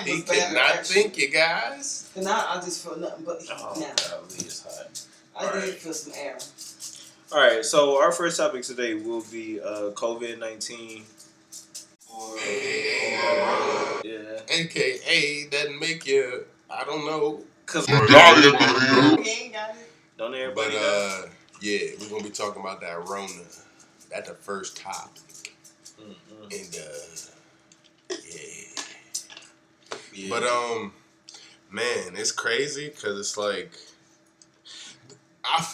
He could not think, you guys. And now I just feel nothing but heat now. Golly, it's hot. I did feel some air. All right, so our first topic today will be COVID-19. Yeah. AKA doesn't make you, I don't know. Cause He ain't got it. Don't everybody But yeah, we're gonna be talking about that Rona. That's the first topic. And yeah. But man, it's crazy because it's like,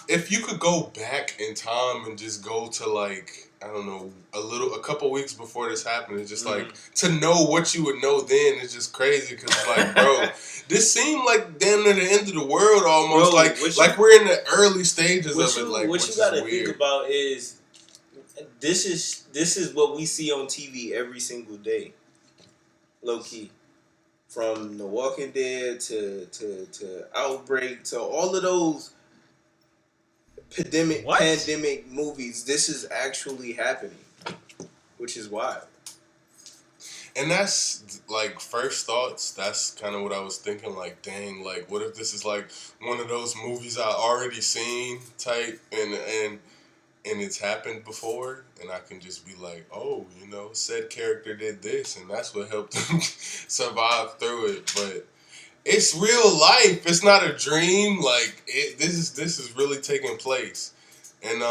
if you could go back in time and just go to like, I don't know, a couple weeks before this happened, it's just like, to know what you would know then is just crazy because it's like, bro, this seemed like damn near the end of the world almost. Bro, like we're in the early stages of it. Like, what you gotta think about is this is what we see on TV every single day, low key. From The Walking Dead to Outbreak to all of those pandemic movies, this is actually happening, which is wild. And that's like first thoughts. That's kind of what I was thinking. Like, dang, like what if this is like one of those movies I already seen type, and it's happened before, and I can just be like, oh, you know, said character did this, and that's what helped them survive through it. But it's real life. It's not a dream. Like this is really taking place, and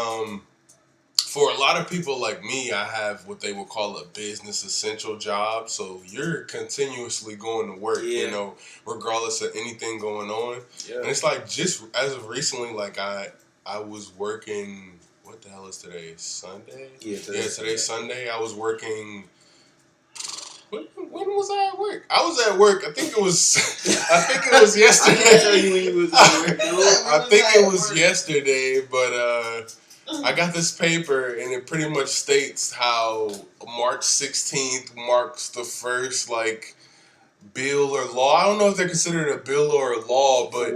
for a lot of people like me, I have what they would call a business essential job. So you're continuously going to work, you know, regardless of anything going on. Yeah. And it's like just as of recently, like I was working. What the hell is today? Sunday? Yeah, today's Sunday. I was working. When was I at work? I was at work. I think it was yesterday. I can't tell you when you was at work. I think it was yesterday, but I got this paper and it pretty much states how March 16th marks the first like bill or law. I don't know if they're considered a bill or a law, but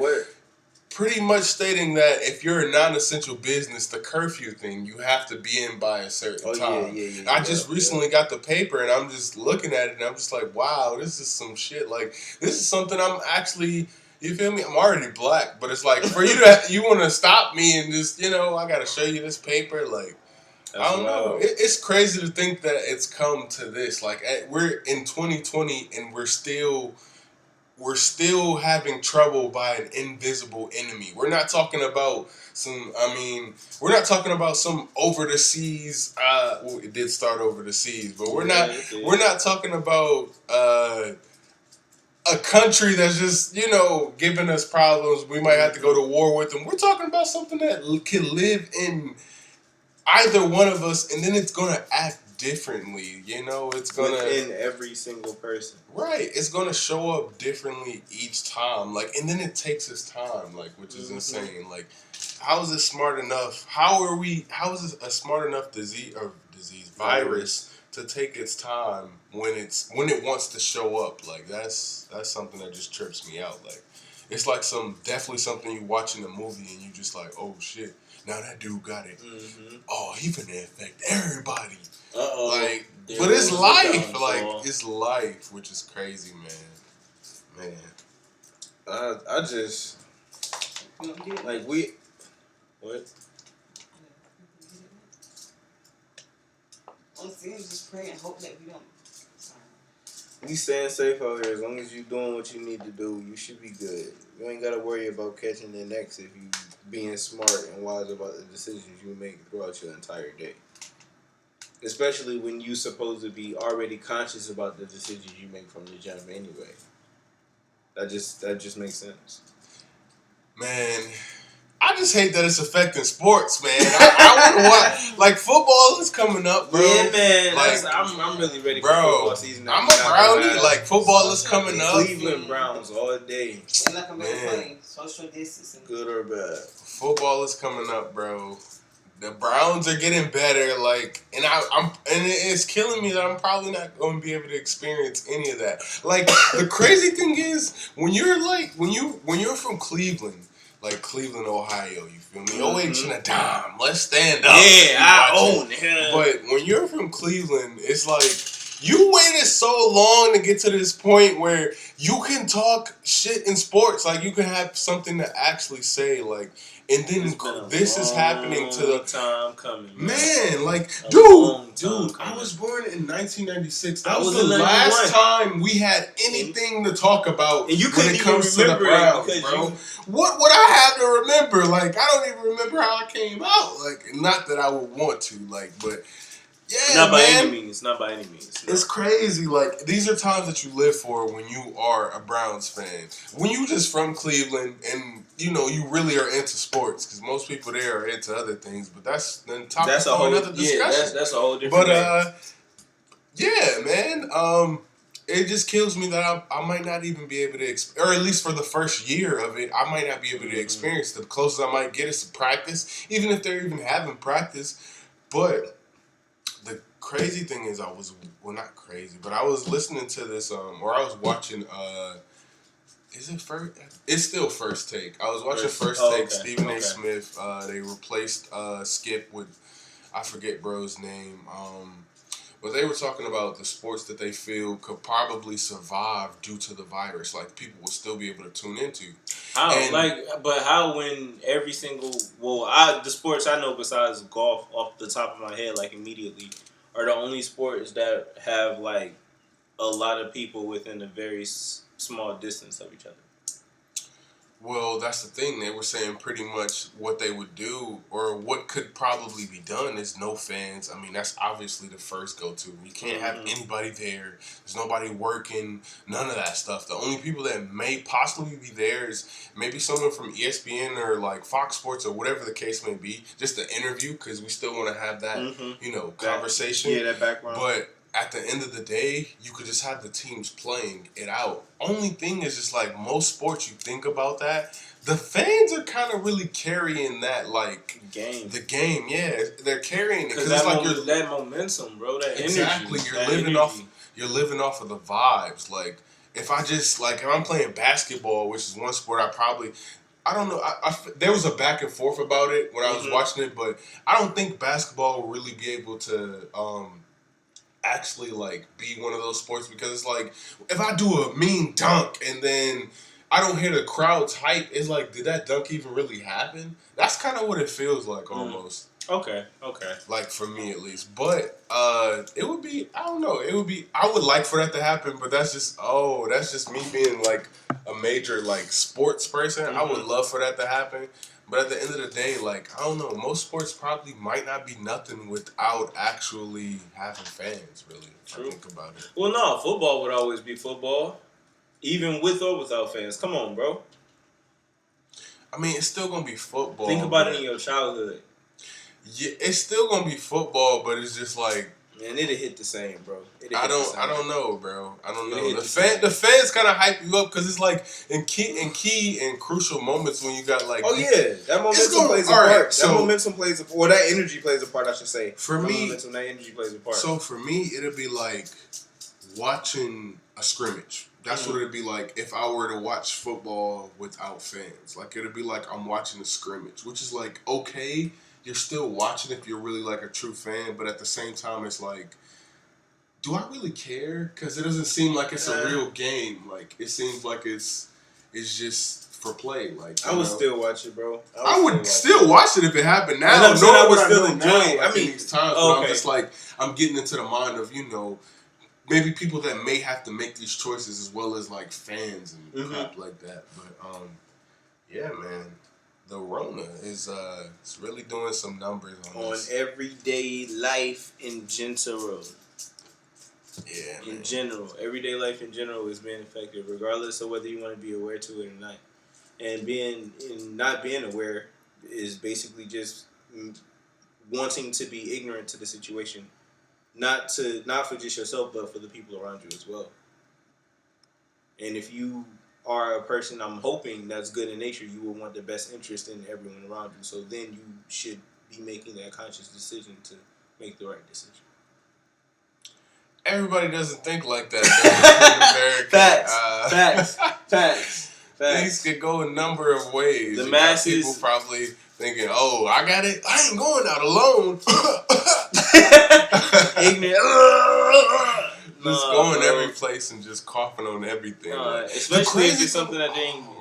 pretty much stating that if you're a non-essential business, the curfew thing, you have to be in by a certain time. Yeah, I just recently got the paper and I'm just looking at it and I'm just like, wow, this is some shit. Like, this is something I'm actually, you feel me? I'm already black, but it's like, for you you want to stop me and just, you know, I got to show you this paper. Like, I don't know. It's crazy to think that it's come to this. Like, we're in 2020 and we're still having trouble by an invisible enemy. We're not talking about some over the seas. Well, it did start over the seas, but we're not talking about a country that's just, you know, giving us problems. We might have to go to war with them. We're talking about something that can live in either one of us, and then it's gonna act differently, you know, it's gonna within every single person. Right. It's gonna show up differently each time. Like, and then it takes its time, like, which is insane. Like, how is it smart enough? How is it a smart enough virus to take its time when it wants to show up? Like, that's something that just trips me out. Like, it's like definitely something you watch in a movie and you just like, oh shit, now that dude got it. Oh, he finna affect everybody. Like, but it's life. Like, it's life, which is crazy, man. I just like what? Honestly, I'm just praying and hope that we don't. Sorry. We staying safe out here. As long as you doing what you need to do, you should be good. You ain't gotta worry about catching the next if you being smart and wise about the decisions you make throughout your entire day. Especially when you supposed to be already conscious about the decisions you make from the jump anyway. That just makes sense. Man, I just hate that it's affecting sports, man. I want to watch. Like, football is coming up, bro. Yeah, man. Like, I'm really ready for football season. I'm a brownie. Like, football is coming up. Cleveland Browns all day. They're not going to be playing social distancing. Good or bad. Football is coming up, bro. The Browns are getting better, like, and it's killing me that I'm probably not going to be able to experience any of that. Like, the crazy thing is when you're from Cleveland, like Cleveland, Ohio, you feel me? OH and a dime, let's stand up. Yeah, I own it. But when you're from Cleveland, it's like You waited so long to get to this point where you can talk shit in sports. Like, you can have something to actually say. Like, and then this is happening to the time coming, man. Like, dude, I was born in 1996. That was the last time we had anything to talk about and you when it comes to the Browns, bro. What would I have to remember? Like, I don't even remember how I came out. Like, not that I would want to. Like, but. Yeah, not by any means. Not by any means. No. It's crazy. Like, these are times that you live for when you are a Browns fan. When you just from Cleveland and, you know, you really are into sports. Because most people there are into other things. But that's the topic for another discussion. Yeah, that's a whole different yeah, man. It just kills me that I might not even be able to, or at least for the first year of it, I might not be able to experience. The closest I might get is to practice. Even if they're even having practice. But the crazy thing is not crazy, but I was listening to this, or I was watching, is it first? It's still First Take. I was watching First Take, okay. Stephen A. Smith. They replaced Skip with, I forget bro's name, but they were talking about the sports that they feel could probably survive due to the virus. Like, people will still be able to tune into. How when every single, the sports I know besides golf off the top of my head, like, immediately, are the only sports that have, like, a lot of people within a very small distance of each other. Well, that's the thing. They were saying pretty much what they would do, or what could probably be done, is no fans. I mean, that's obviously the first go-to. You can't have anybody there. There's nobody working. None of that stuff. The only people that may possibly be there is maybe someone from ESPN or, like, Fox Sports or whatever the case may be, just to interview, because we still want to have that, conversation. Yeah, that background. But at the end of the day, you could just have the teams playing it out. Only thing is just, like, most sports, you think about that, the fans are kind of really carrying that, like, game. The game, yeah, they're carrying it because it's like that momentum, bro. That exactly. Energy. You're living off of the vibes. Like, if I'm playing basketball, which is one sport I don't know. There was a back and forth about it when I was watching it, but I don't think basketball will really be able to actually, like, be one of those sports, because it's like, if I do a mean dunk and then I don't hear the crowd's hype, it's like, did that dunk even really happen? That's kind of what it feels like, almost. Okay. Like, for me at least. But it would be, I don't know, I would like for that to happen, but that's just me being, like, a major, like, sports person. I would love for that to happen. But at the end of the day, like, I don't know, most sports probably might not be nothing without actually having fans, really. True. I think about it. Well, no, football would always be football, even with or without fans. Come on, bro. I mean, it's still going to be football. Think about it in your childhood. Yeah, it's still going to be football, but it's just like, man, it'll hit the same, bro. I don't know, bro. I don't know. The fans kind of hype you up, because it's like in key and crucial moments when you got, like, that momentum plays a part. That momentum plays a part. Or that energy plays a part, I should say. For me, that energy plays a part. So for me, it'll be like watching a scrimmage. That's what it'd be like if I were to watch football without fans. Like, it'd be like I'm watching a scrimmage, which is like, okay, you're still watching if you're really, like, a true fan, but at the same time, it's like, do I really care? Because it doesn't seem like it's a real game. Like, it seems like it's just for play. Like, I would still watch it, bro. I would still watch it if it happened now. I would still enjoy it. I mean, these times, but I'm just like, I'm getting into the mind of, maybe people that may have to make these choices, as well as, like, fans and crap like that. But yeah, man. The Rona is it's really doing some numbers on this. Everyday life in general. Yeah, in general, everyday life in general is being affected, regardless of whether you want to be aware to it or not. And not being aware is basically just wanting to be ignorant to the situation, not for just yourself, but for the people around you as well. And if you are a person, I'm hoping, that's good in nature, you will want the best interest in everyone around you. So then you should be making that conscious decision to make the right decision. Everybody doesn't think like that. Facts. Things could go a number of ways. The masses, people probably thinking, "Oh, I got it. I ain't going out alone." Ignorant. Just going every place and just coughing on everything. Especially if it's something that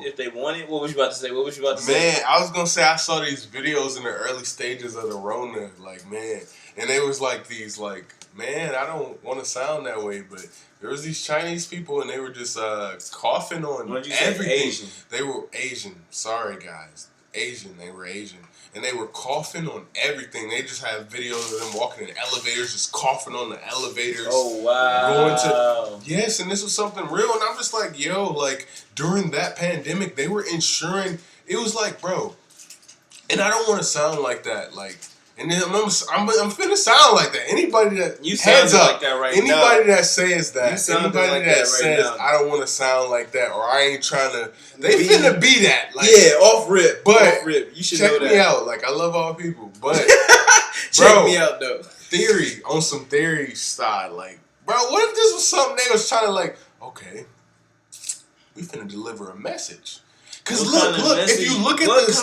if they want it. What was you about to say? Man, I was gonna say I saw these videos in the early stages of the Rona, like, man, and they was like these, like, man, I don't want to sound that way, but there was these Chinese people and they were just coughing on everything. Asian? They were Asian. Sorry, guys, Asian. They were Asian. And they were coughing on everything. They just have videos of them walking in elevators, just coughing on the elevators. Oh, wow. Yes, and this was something real. And I'm just like, yo, like, during that pandemic, they were insuring. It was like, bro, and I don't want to sound like that. Like, and then I'm finna sound like that. Anybody that, you heads up, like that right anybody that says that, anybody like that says, now. I don't want to sound like that, or I ain't trying to, they finna be that. Like, yeah, off rip. But off rip. You should check know that. me out. Like, I love all people, but check me out though. Theory on some theory style. Like, bro, what if this was something they was trying to, like, okay, we finna deliver a message. Because look, if you look at this,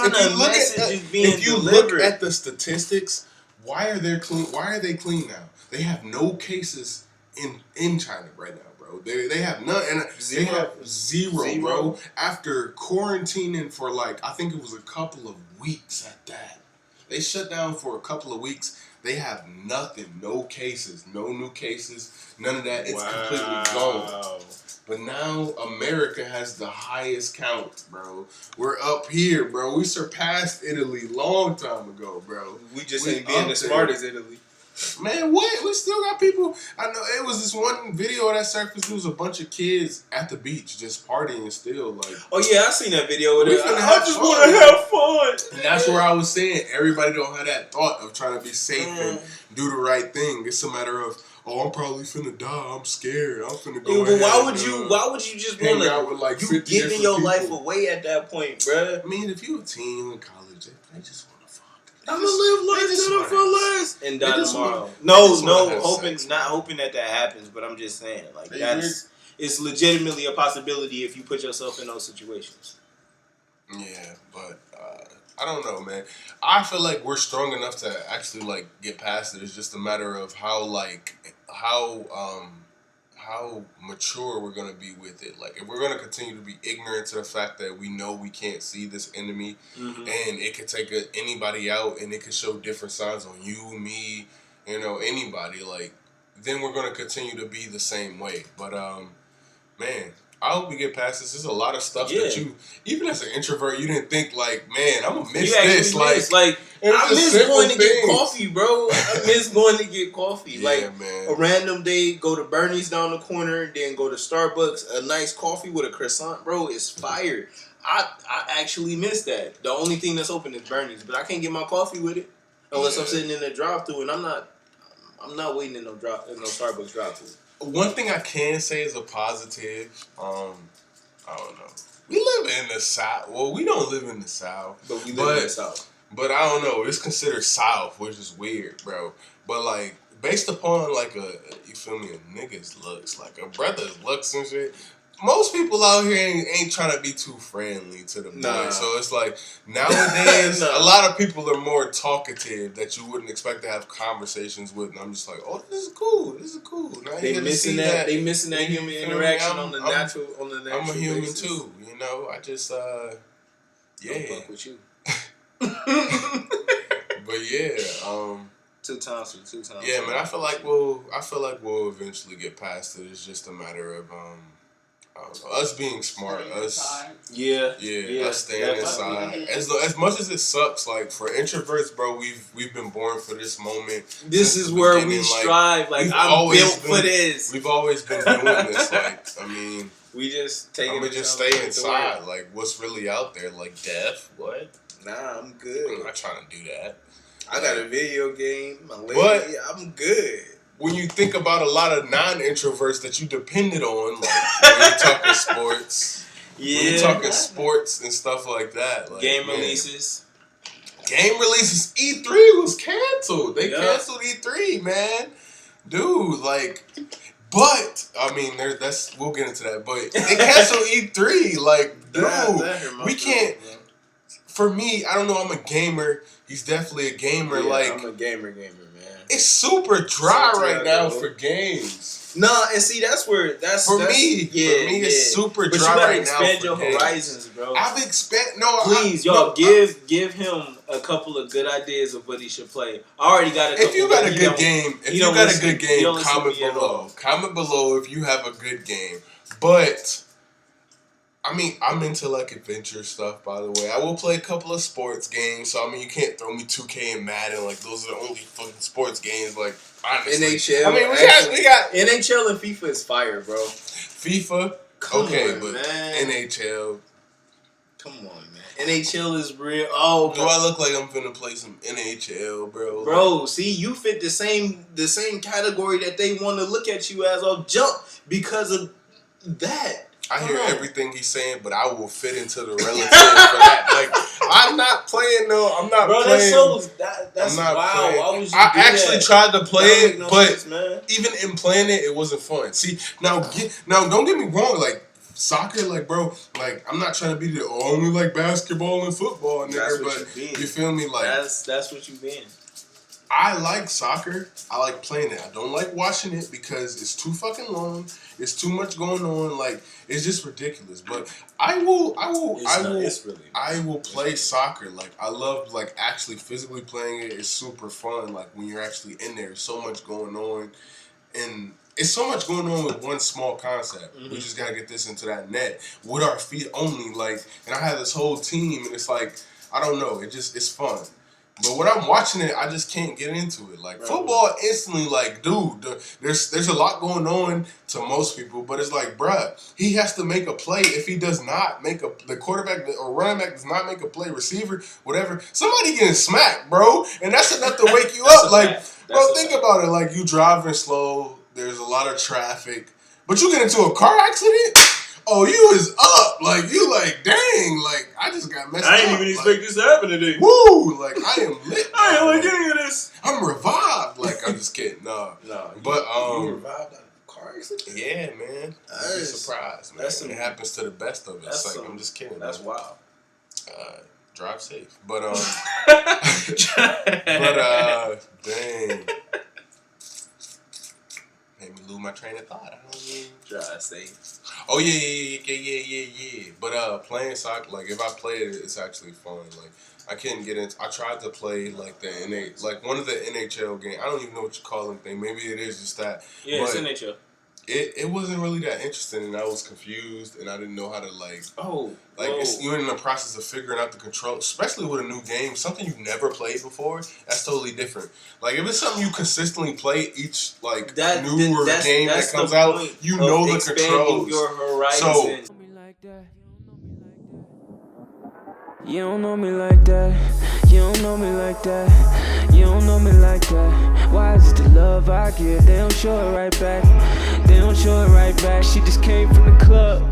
if you look at the statistics, why are they clean now? They have no cases in China right now, bro. They have none, and they have zero, bro. After quarantining for, like, I think it was a couple of weeks at that. They shut down for a couple of weeks. They have nothing, no cases, no new cases, none of that. It's completely gone. But now America has the highest count, bro. We're up here, bro. We surpassed Italy long time ago, bro. We just ain't being as smart as Italy. Man, what? We still got people. I know it was this one video that surfaced. It was a bunch of kids at the beach just partying still. Like, oh yeah, I seen that video with it. I just want to have fun. And that's where I was saying everybody don't have that thought of trying to be safe and do the right thing. It's a matter of, oh, I'm probably finna die. I'm scared. I'm finna go. But why would you just want to? Like, you giving your life away at that point, bruh. I mean, if you a teen in college, they just want to fuck. I'm gonna live life for less and die tomorrow. Not hoping that happens. But I'm just saying, like, it's legitimately a possibility if you put yourself in those situations. Yeah, but I don't know, man. I feel like we're strong enough to actually, like, get past it. It's just a matter of how mature we're gonna be with it. Like, if we're gonna continue to be ignorant to the fact that we know we can't see this enemy, and it could take anybody out, and it could show different signs on you, me, anybody. Like, then we're gonna continue to be the same way. But man, I hope we get past this. There's a lot of stuff that you, even as an introvert, you didn't think, like, man, I'm gonna miss this. Like, I miss going to get coffee, bro. I miss going to get coffee. Yeah, like, man. A random day, go to Bernie's down the corner, then go to Starbucks. A nice coffee with a croissant, bro, is fire. I actually miss that. The only thing that's open is Bernie's, but I can't get my coffee with it unless I'm sitting in the drive-thru, and I'm not waiting in no Starbucks drive-thru. One thing I can say is a positive. I don't know. We live in the South. Well, we don't live in the South, but we live in the South. But I don't know. It's considered South, which is weird, bro. But, like, based upon, like, you feel me, a nigga's looks, like a brother's looks and shit. Most people out here ain't trying to be too friendly to the boy. So it's like, nowadays, a lot of people are more talkative that you wouldn't expect to have conversations with. And I'm just like, oh, this is cool. Now they missing that. They missing that human interaction on the natural. I'm a human basis. Too. I just don't fuck with you. But yeah, two times. Yeah, man. I feel like we'll eventually get past it. It's just a matter of us being smart, us staying inside. As much as it sucks, like, for introverts, bro, we've been born for this moment. This is where we strive. Like, I'm built for this. We've always been doing this. Like, I mean, we just stay inside. Like, what's really out there? Like, death? What? Nah, I'm good. I'm not trying to do that. I got a video game. My lady, but I'm good. When you think about a lot of non-introverts that you depended on, like, when you're talking sports, when you're talking sports and stuff like that, like, game releases, E3 was canceled. They canceled E3, man, dude. Like, but I mean, we'll get into that. But they canceled E3, like, dude, we can't. for me, I don't know. I'm a gamer. He's definitely a gamer. Yeah, like I'm a gamer, man. It's super dry Santiago. right now for games. Nah, and see that's me. It's super but dry right now. But you gotta expand your horizons, bro. I've expanded. Please, give him a couple of good ideas of what he should play. I already got a couple. If you got a good game, comment below. Comment below if you have a good game. But I mean, I'm into like adventure stuff. By the way, I will play a couple of sports games. So I mean, you can't throw me 2K and Madden. Like those are the only fucking sports games. Like honestly, NHL. I mean, we got NHL and FIFA is fire, bro. FIFA, but man. NHL. Come on, man. NHL is real. Oh, do I look like I'm finna play some NHL, bro? Bro, see, you fit the same category that they want to look at you as off jump because of that. I hear everything he's saying, but I will fit into the relative for that. Like, I'm not playing, though. I'm not playing. That's wild. Why would you I actually tried to play it, but sense, even in playing it wasn't fun. See, now don't get me wrong. Like, soccer, like, bro, like, I'm not trying to be the only, like, basketball and football, nigga, but you feel me? Like, that's what you been. I like soccer. I like playing it. I don't like watching it because it's too fucking long. It's too much going on. Like, it's just ridiculous. But I will play soccer. Like, I love like actually physically playing it. It's super fun. Like when you're actually in there, so much going on, and it's so much going on with one small concept. Mm-hmm. We just gotta get this into that net with our feet only. Like, and I have this whole team, and it's like I don't know. It's fun. But when I'm watching it, I just can't get into it. Like, football, instantly, like, dude, there's a lot going on to most people, but it's like, bruh, he has to make a play. If he does not make the quarterback or running back does not make a play, receiver, whatever, somebody getting smacked, bro. And that's enough to wake you up. Like, bro, think about it. Like, you driving slow, there's a lot of traffic, but you get into a car accident? Oh, you is up. Like, you like, dang, like, I just got messed up. I didn't even expect this to happen today. Woo! Like, I am lit. I ain't like any of this. I'm revived. Like, I'm just kidding. No. But, you revived out of a car accident? Yeah, man. You'd be surprised, man. It happens to the best of us. Like, I'm just kidding. That's wild. Drive safe. But, dang. Made me lose my train of thought. I don't mean drive safe. Oh yeah. But playing soccer, like if I play it, it's actually fun. Like I couldn't get into. I tried to play like like one of the NHL games. I don't even know what you call them thing. Maybe it is just that. Yeah, it's NHL. It wasn't really that interesting, and I was confused, and I didn't know how to like. You're in the process of figuring out the control, especially with a new game, something you've never played before. That's totally different. Like if it's something you consistently play each like newer game that comes out, you know the controls. Your horizon. So. You don't know me like that. You don't know me like that. You don't know me like that. Why is it the love I give? They don't show it right back. They don't show it right back. She just came from the club.